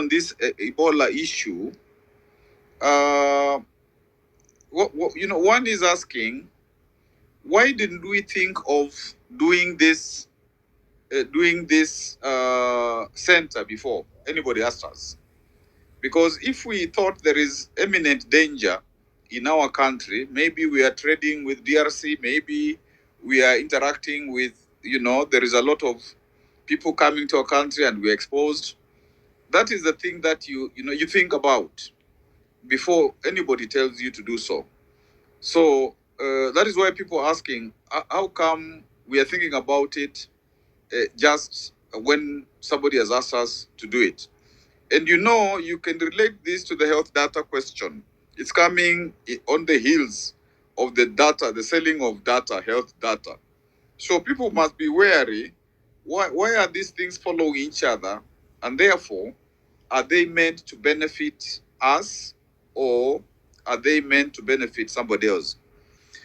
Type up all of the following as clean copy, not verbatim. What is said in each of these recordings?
this Ebola issue, uh, one is asking, why didn't we think of doing this center before anybody asked us? Because if we thought there is imminent danger in our country, maybe we are trading with DRC, maybe we are interacting with, there is a lot of people coming to our country and we're exposed. That is the thing that you think about before anybody tells you to do so. So that is why people are asking, how come we are thinking about it just when somebody has asked us to do it? And you can relate this to the health data question. It's coming on the heels of the data, the selling of data, health data. So people must be wary. Why are these things following each other? And therefore, are they meant to benefit us, or are they meant to benefit somebody else?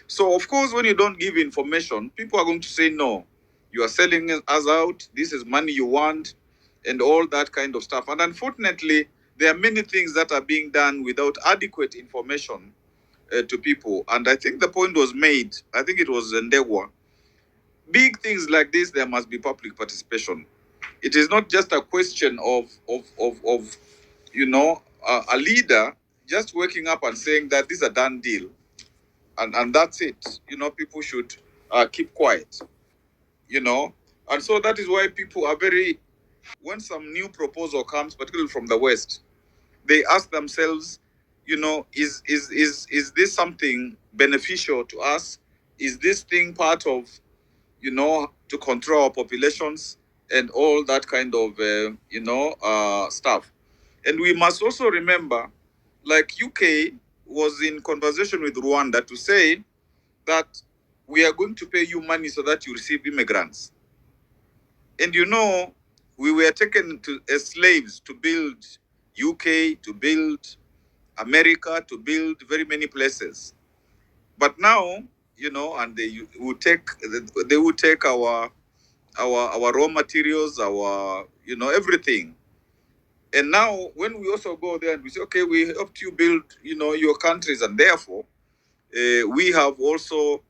So, of course, when you don't give information, people are going to say, no, you are selling us out. This is money you want, and all that kind of stuff. And unfortunately, there are many things that are being done without adequate information to people. And I think the point was made, I think it was Ndewa. Big things like this, there must be public participation. It is not just a question of a leader just waking up and saying that this is a done deal, and that's it. People should keep quiet. And so that is why people are very, when some new proposal comes, particularly from the West, they ask themselves, is this something beneficial to us? Is this thing part of, to control our populations and all that kind of, stuff? And we must also remember, like UK was in conversation with Rwanda to say that we are going to pay you money so that you receive immigrants. And we were taken as slaves to build UK, to build America, to build very many places. But now, and they would take our raw materials, our everything. And now when we also go there and we say, okay, we helped you build your countries, and therefore we have also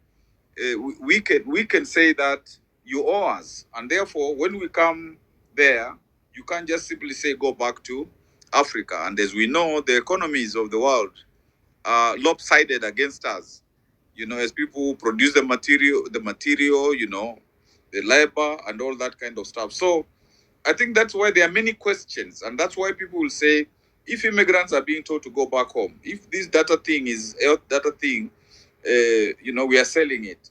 we can say that you owe us, and therefore when we come there, you can't just simply say go back to Africa. And as we know, the economies of the world are lopsided against us. As people produce the material, the labor and all that kind of stuff. So I think that's why there are many questions, and that's why people will say, if immigrants are being told to go back home, if this data thing is health data thing, we are selling it,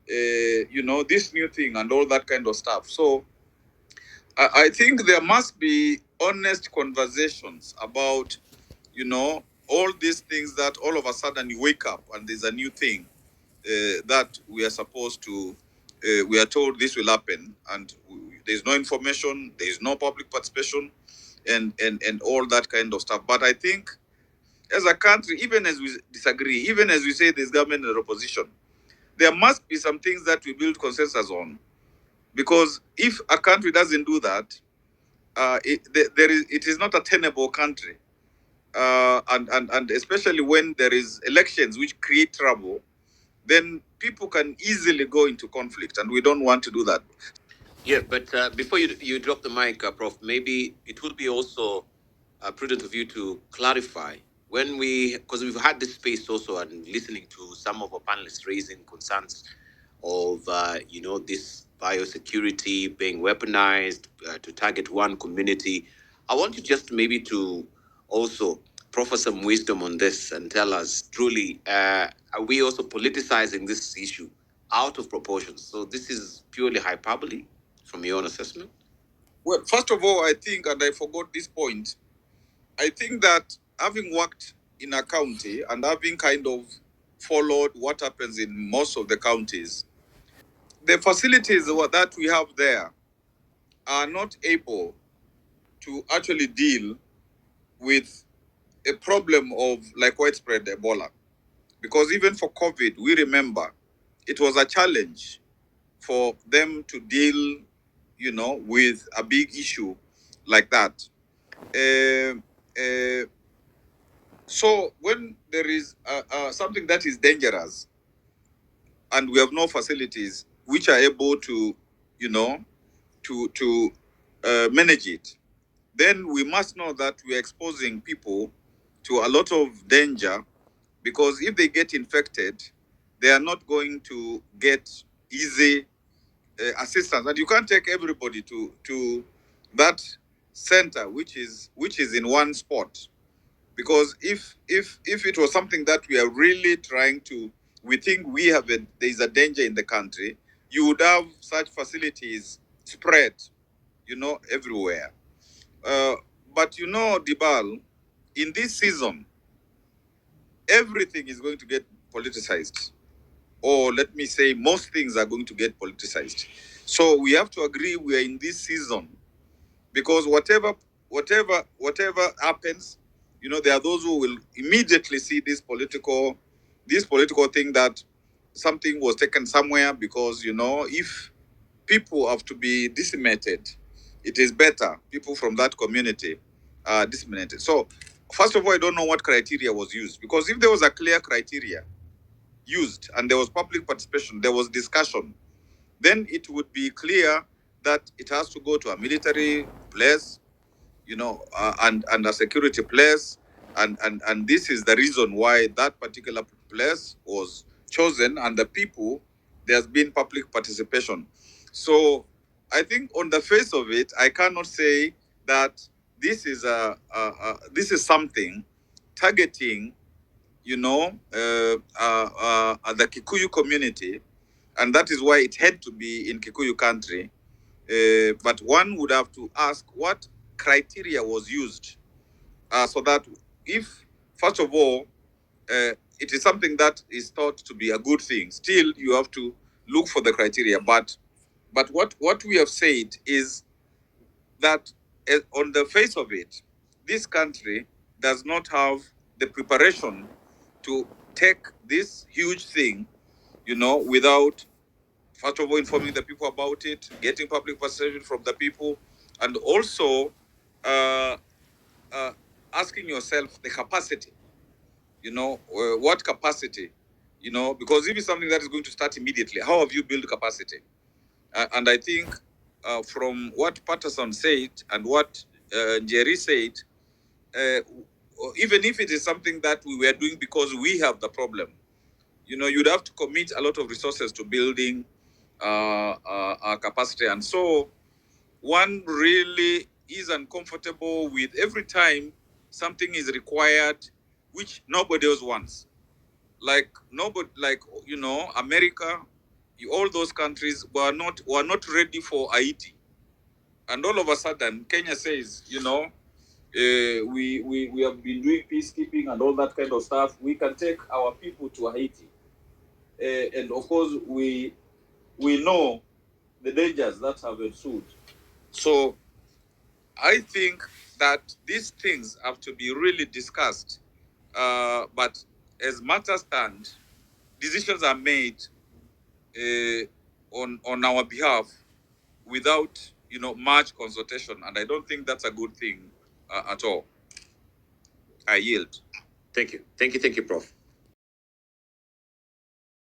this new thing and all that kind of stuff. So I think there must be honest conversations about, all these things that all of a sudden you wake up and there's a new thing that we are supposed to, we are told this will happen, and there's no information, there's no public participation, and all that kind of stuff. But I think as a country, even as we disagree, even as we say there's government and opposition, there must be some things that we build consensus on. Because if a country doesn't do that, it is not a tenable country. And especially when there is elections which create trouble, then people can easily go into conflict, and we don't want to do that. Yeah, but before you drop the mic, Prof, maybe it would be also prudent of you to clarify when because we've had this space also and listening to some of our panelists raising concerns of, this biosecurity being weaponized to target one community. I want you just maybe to also proffer some wisdom on this and tell us truly, are we also politicizing this issue out of proportion? So this is purely hyperbole from your own assessment? Well, first of all, I think, and I forgot this point, I think that having worked in a county and having kind of followed what happens in most of the counties, the facilities that we have there are not able to actually deal with a problem of like widespread Ebola. Because even for COVID, we remember it was a challenge for them to deal, with a big issue like that. Uh, uh, so when there is something that is dangerous and we have no facilities which are able to, you know, to manage it, then we must know that we are exposing people to a lot of danger, because if they get infected, they are not going to get easy assistance, and you can't take everybody to that center which is in one spot, because if it was something that we are really trying to, we think we have there is a danger in the country, you would have such facilities spread, everywhere. uh, but Dibal, in this season everything is going to get politicized, or let me say most things are going to get politicized. So we have to agree we are in this season, because whatever happens, there are those who will immediately see this political thing, that something was taken somewhere, because if people have to be decimated, it is better people from that community are disseminated. So first of all, I don't know what criteria was used, because if there was a clear criteria used and there was public participation, there was discussion, then it would be clear that it has to go to a military place, and a security place, and this is the reason why that particular place was chosen, and the people, there's been public participation. So I think on the face of it, I cannot say that this is something targeting, the Kikuyu community, and that is why it had to be in Kikuyu country. But one would have to ask what criteria was used, so that if, first of all, it is something that is thought to be a good thing, still you have to look for the criteria. But what we have said is that, on the face of it, this country does not have the preparation to take this huge thing, without first of all informing the people about it, getting public participation from the people, and also uh, uh, asking yourself the capacity, what capacity, because if it's something that is going to start immediately, how have you built capacity? And I think, from what Patterson said and what Jerry said, uh, even if it is something that we were doing because we have the problem, you'd have to commit a lot of resources to building our capacity. And so one really is uncomfortable with every time something is required, which nobody else wants. Like nobody, like America, all those countries were not ready for Haiti, and all of a sudden Kenya says, we have been doing peacekeeping and all that kind of stuff. We can take our people to Haiti, and of course we know the dangers that have ensued. So I think that these things have to be really discussed. But as matters stand, decisions are made on our behalf without much consultation, and I don't think that's a good thing at all. I yield. Thank you, Prof.